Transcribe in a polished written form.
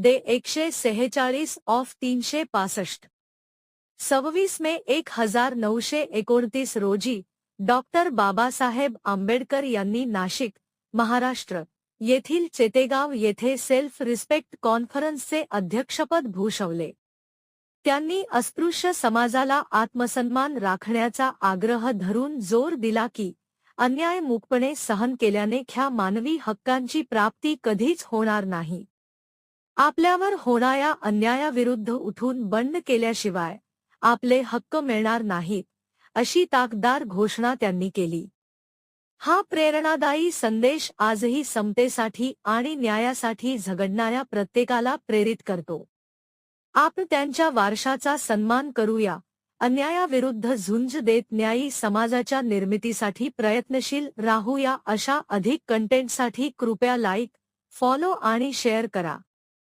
दे 146 of 365. 26 मे 1929 रोजी doctor Babasaheb Ambedkar यांनी नाशिक, महाराष्ट्र येथील चेतेगाव येथे सेल्फ रिस्पेक्ट कॉन्फरन्सचे अध्यक्षपद भूषवले. त्यांनी अस्पृश्य समाजाला आत्मसन्मान राखण्याचा आग्रह धरून जोर दिला की अन्याय मूकपणे सहन केल्याने ख्या मानवी हक्कांची प्राप्ती कधीच होणार नाही. आपल्यावर होणाऱ्या अन्यायाविरुद्ध उठून बंड केल्याशिवाय आपले हक्क मिळणार नाहीत, अशी ताकददार घोषणा त्यांनी केली. हा प्रेरणादायी संदेश आजही समतेसाठी आणि न्यायासाठी झगडणाऱ्या प्रत्येकाला प्रेरित करतो. आपण त्यांच्या वारशाचा सन्मान करूया, अन्यायाविरुद्ध झुंज देत न्यायी समाजाच्या निर्मितीसाठी प्रयत्नशील राहूया. अशा अधिक कंटेंटसाठी कृपया लाईक, फॉलो आणि शेअर करा.